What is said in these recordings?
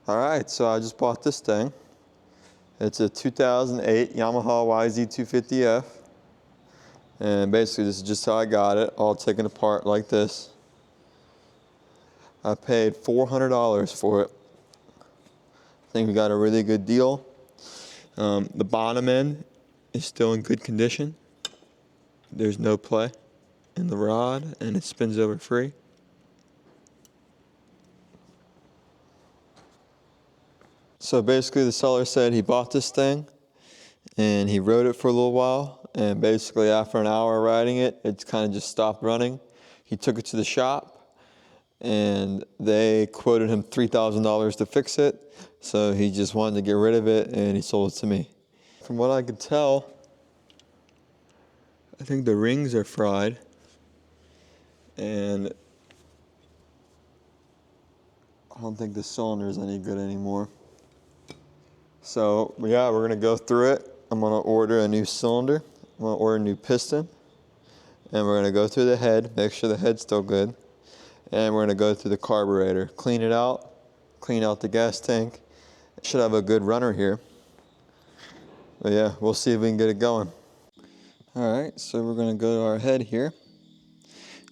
All right, so I just bought this thing. It's a 2008 Yamaha YZ250F. And basically this is just how I got it, all taken apart like this. I paid $400 for it. I think we got a really good deal. The bottom end is still in good condition. There's no play in the rod and it spins over free. So basically the seller said he bought this thing and he rode it for a little while, and basically after an hour riding it, it's kind of just stopped running. He took it to the shop and they quoted him $3,000 to fix it, so he just wanted to get rid of it and he sold it to me. From what I could tell, I think the rings are fried and I don't think the cylinder is any good anymore. So yeah, we're gonna go through it. I'm gonna order a new cylinder, I'm gonna order a new piston, and we're gonna go through the head, make sure the head's still good, and we're gonna go through the carburetor, clean it out, clean out the gas tank. Should have a good runner here. But yeah, we'll see if we can get it going. All right, so we're gonna go to our head here.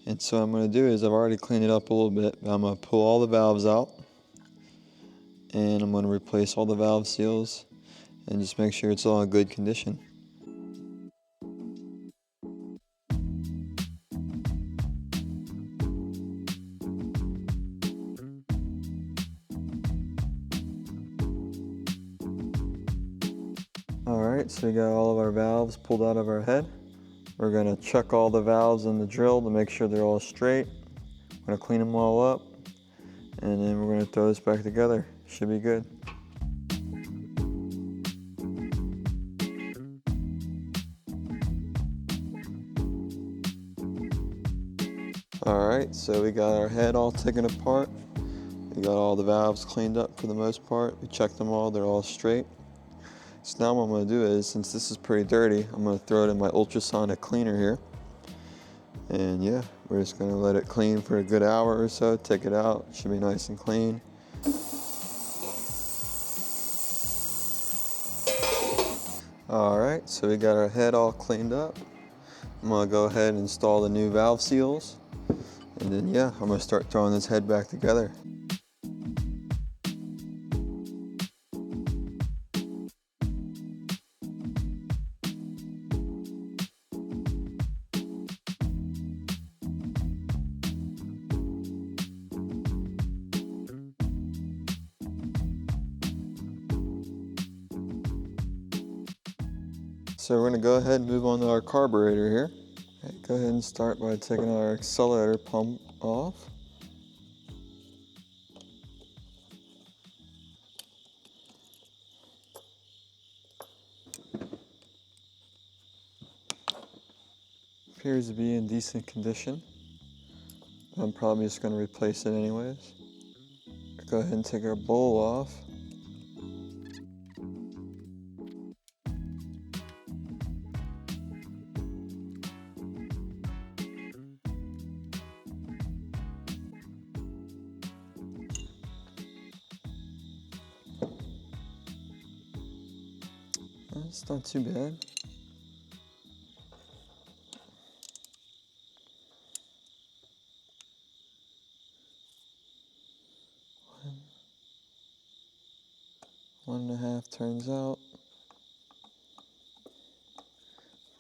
And so what I'm gonna do is I've already cleaned it up a little bit. I'm gonna pull all the valves out and I'm gonna replace all the valve seals and just make sure it's all in good condition. Alright, so we got all of our valves pulled out of our head. We're going to check all the valves in the drill to make sure they're all straight. We're going to clean them all up, and then we're going to throw this back together. Should be good. Alright, so we got our head all taken apart. We got all the valves cleaned up for the most part. We checked them all, they're all straight. So now what I'm going to do is, since this is pretty dirty, I'm going to throw it in my ultrasonic cleaner here. And yeah, we're just going to let it clean for a good hour or so, take it out, it should be nice and clean. Alright, so we got our head all cleaned up. I'm going to go ahead and install the new valve seals. And then yeah, I'm going to start throwing this head back together. So we're going to go ahead and move on to our carburetor here. Okay, go ahead and start by taking our accelerator pump off. Appears to be in decent condition. I'm probably just going to replace it anyways. Go ahead and take our bowl off. It's not too bad. One and a half turns out.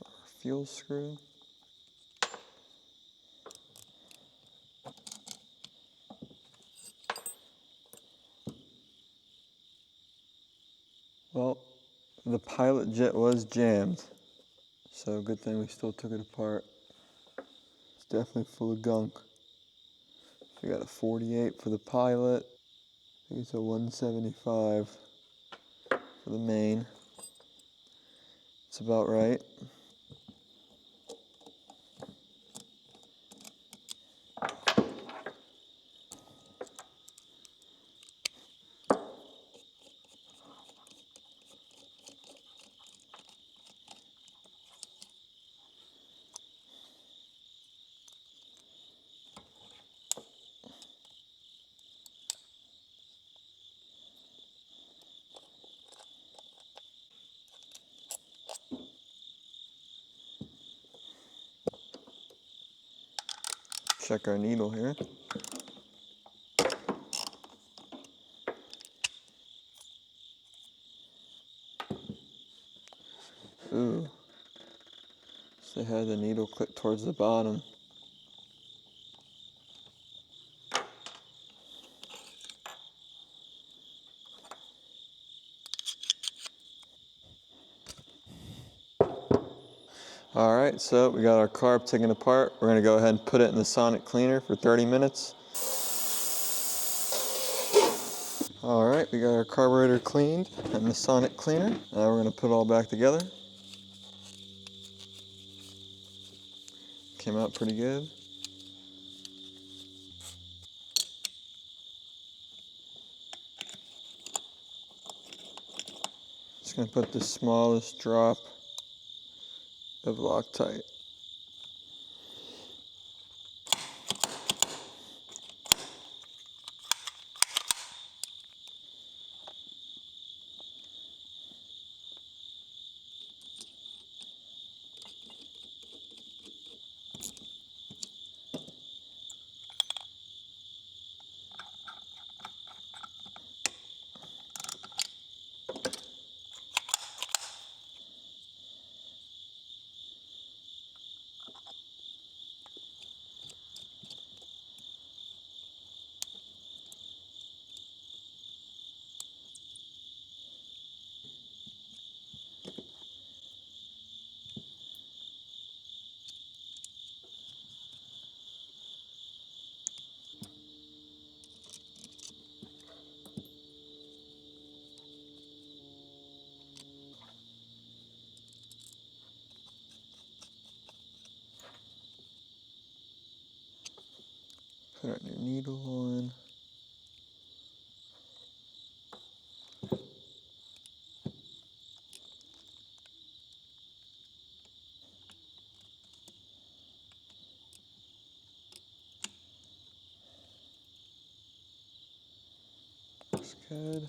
Our fuel screw. Well, the pilot jet was jammed, so good thing we still took it apart. It's definitely full of gunk. We got a 48 for the pilot. I think it's a 175 for the main. It's about right. check our needle here. Ooh. So they had the needle clip towards the bottom. All right, so we got our carb taken apart. We're gonna go ahead and put it in the sonic cleaner for 30 minutes. All right, we got our carburetor cleaned in the sonic cleaner. Now we're gonna put it all back together. Came out pretty good. Just gonna put the smallest drop of Loctite. Put our new needle on. Looks good.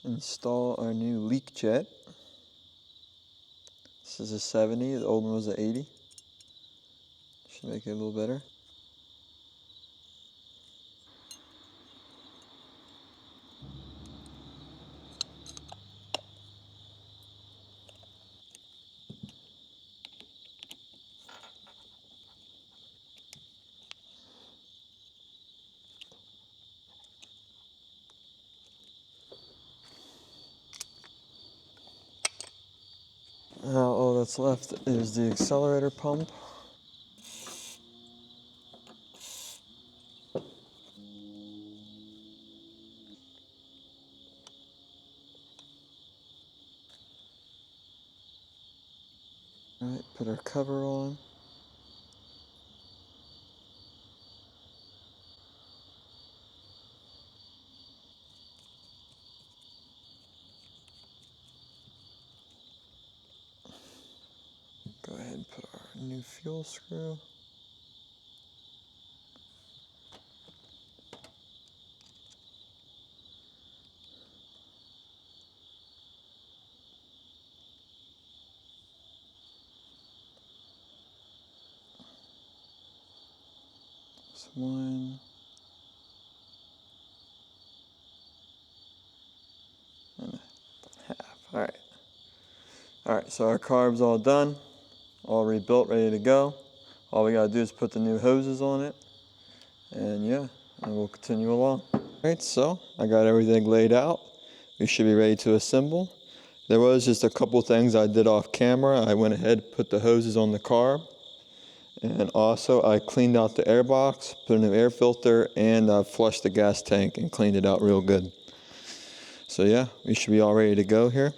Install our new leak jet. This is a 70, the old one was an 80. Should make it a little better. Now all that's left is the accelerator pump. Alright, put our cover on. Go ahead and put our new fuel screw. This one. And a half. Alright. Alright, so our carb's all done. All rebuilt, ready to go. All we gotta do is put the new hoses on it. And yeah, and we'll continue along. Alright, so I got everything laid out. We should be ready to assemble. There was just a couple things I did off camera. I went ahead, put the hoses on the carb. And also I cleaned out the air box, put a new air filter, and I flushed the gas tank and cleaned it out real good. So yeah, we should be all ready to go here.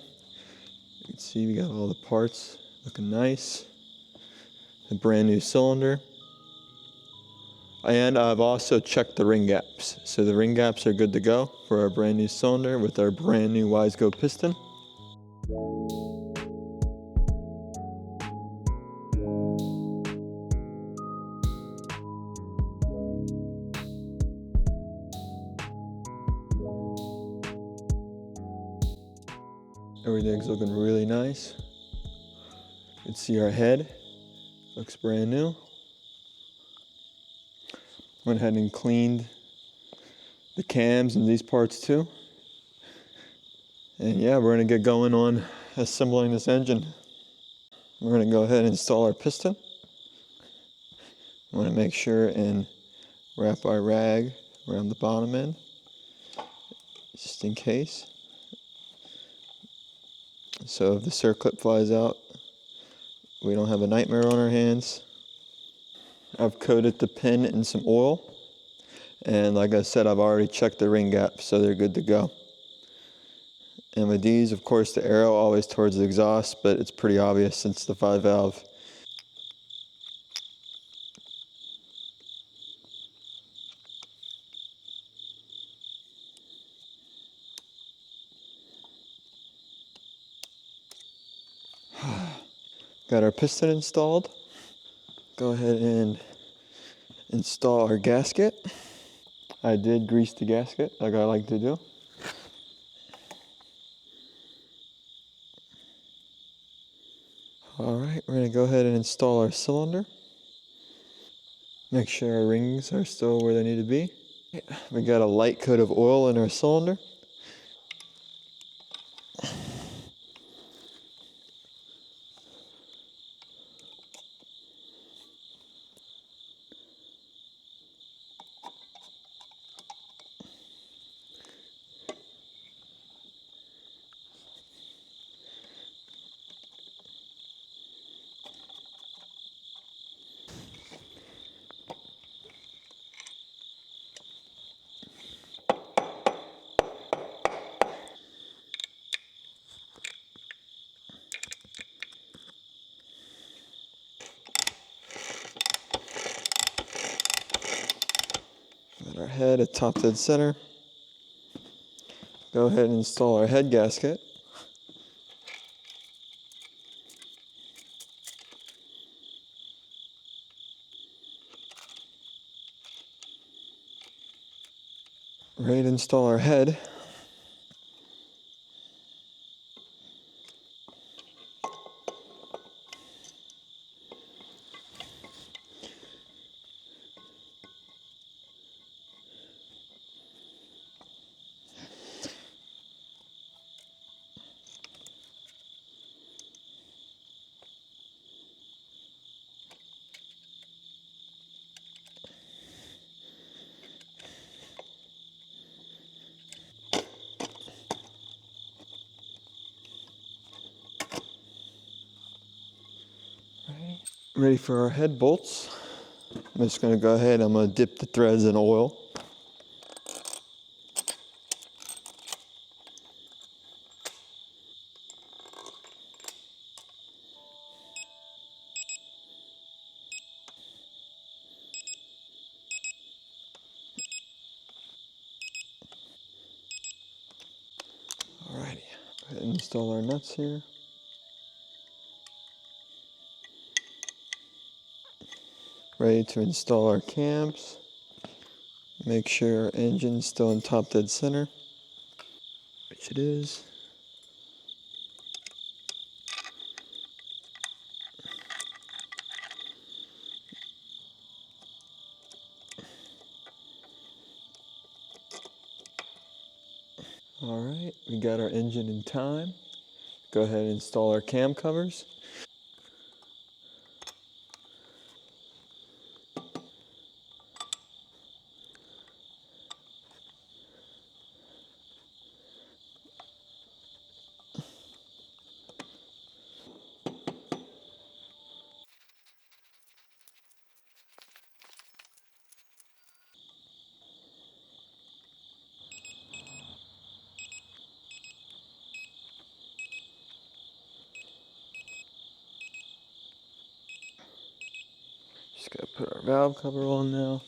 You can see we got all the parts looking nice. A brand new cylinder. And I've also checked the ring gaps. So the ring gaps are good to go for our brand new cylinder with our brand new YZ250F piston. Everything's looking really nice. You can see our head looks brand new. Went ahead and cleaned the cams and these parts too. And yeah, we're gonna get going on assembling this engine. We're gonna go ahead and install our piston. I wanna make sure and wrap our rag around the bottom end, just in case. So if the circlip flies out, we don't have a nightmare on our hands. I've coated the pin in some oil. And like I said, I've already checked the ring gap, so they're good to go. And with these, of course, the arrow always towards the exhaust, but it's pretty obvious since the 5-valve. Got our piston installed. Go ahead and install our gasket. I did grease the gasket like I like to do. Alright, we're going to go ahead and install our cylinder. Make sure our rings are still where they need to be. We got a light coat of oil in our cylinder. Got our head at top dead center. Go ahead and install our head gasket. Ready to install our head. Ready for our head bolts. I'm just going to go ahead, I'm going to dip the threads in oil. Alrighty, go ahead and install our nuts here. Ready to install our cams. Make sure our engine's still in top dead center, which it is. Alright, we got our engine in time. Go ahead and install our cam covers. Just gotta put our valve cover on now.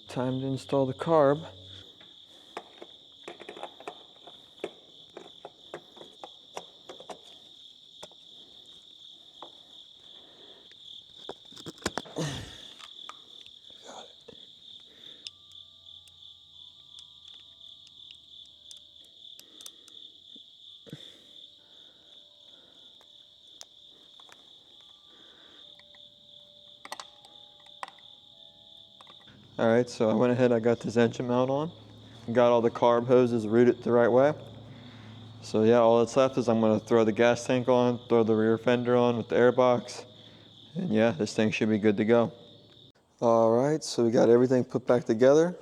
Time to install the carb. All right, so I went ahead, I got this engine mount on. Got all the carb hoses routed the right way. So yeah, all that's left is I'm gonna throw the gas tank on, throw the rear fender on with the air box, and yeah, this thing should be good to go. All right, so we got everything put back together.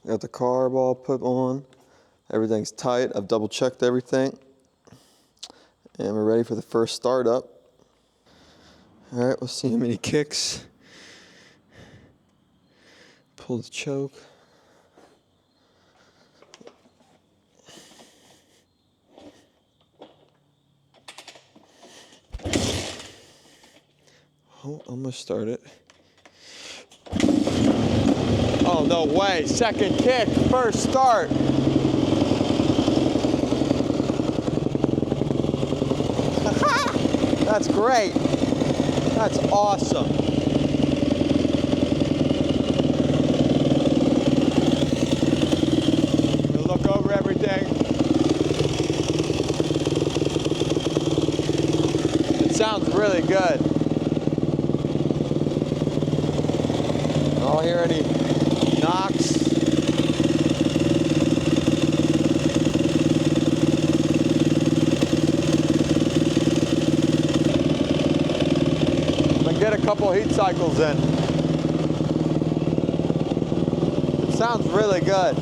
Got the carb all put on. Everything's tight. I've double checked everything. And we're ready for the first startup. All right, let's see how many kicks. Pull the choke. Oh, I'm gonna start it. Oh, no way. Second kick, first start. That's great. That's awesome. We'll look over everything. It sounds really good. I don't hear any knocks. Get a couple heat cycles in. It sounds really good.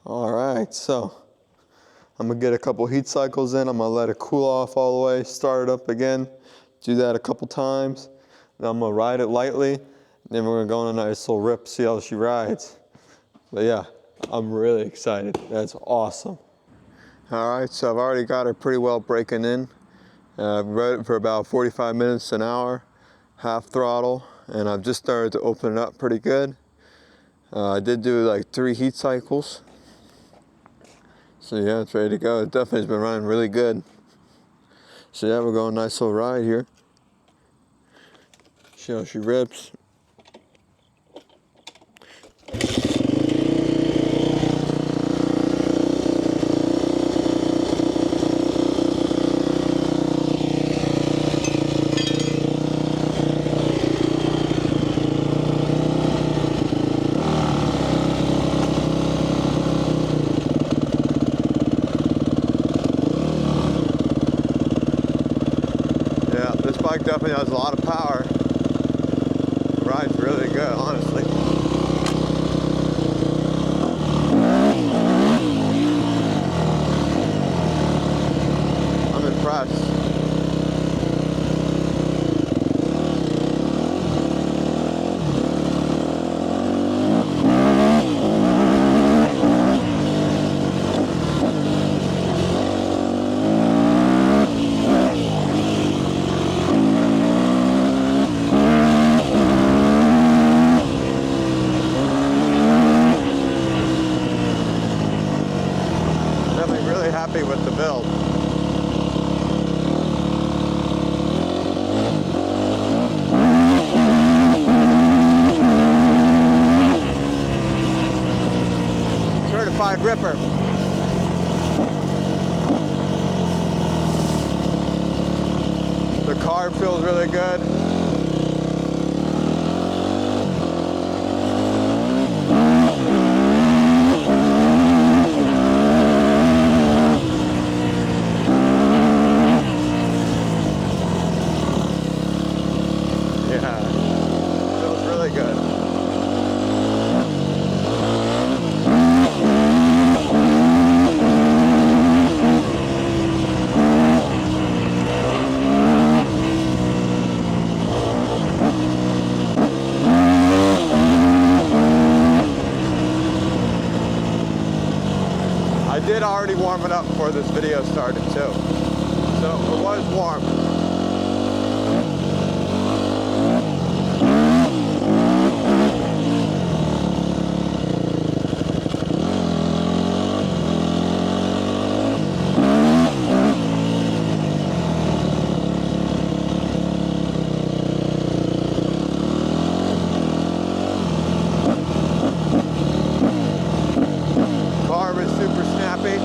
All right, so I'm gonna get a couple heat cycles in. I'm gonna let it cool off all the way, start it up again, do that a couple times. Then I'm gonna ride it lightly. Then we're gonna go on a nice little rip, see how she rides. But yeah, I'm really excited. That's awesome. All right, so I've already got her pretty well breaking in. I've rode it for about 45 minutes, an hour, half throttle, and I've just started to open it up pretty good. I did do like 3 heat cycles. So yeah, it's ready to go. It definitely has been running really good. So yeah, we're going a nice little ride here. See how she rips. Bike definitely has a lot of power. It rides really good, honestly. I'm impressed. Happy with the build. Certified ripper. The carb feels really good. I did already warm it up before this video started too, so it was warm. Carb is super snappy.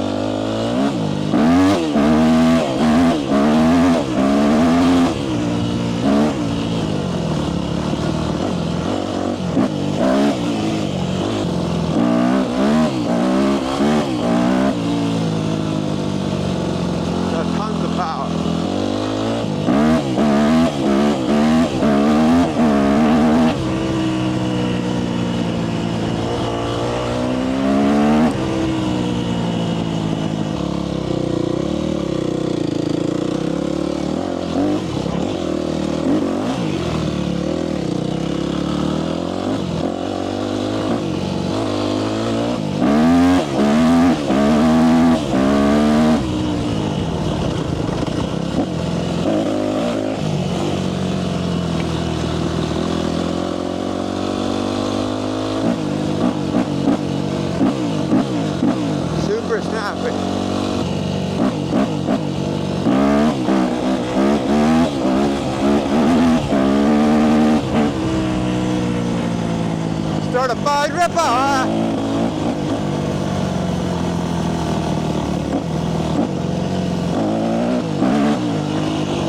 certified ripper.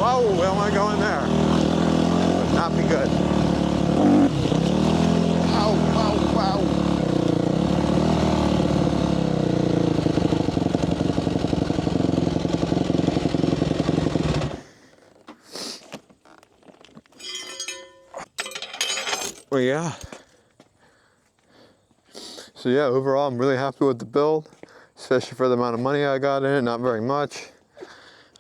Whoa, we don't want to go in there. Would not be good. Wow, wow, wow. Well, yeah. So yeah, overall, I'm really happy with the build, especially for the amount of money I got in it, not very much.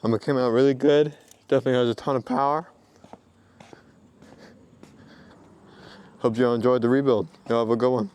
It came out really good. Definitely has a ton of power. Hope you all enjoyed the rebuild. Y'all have a good one.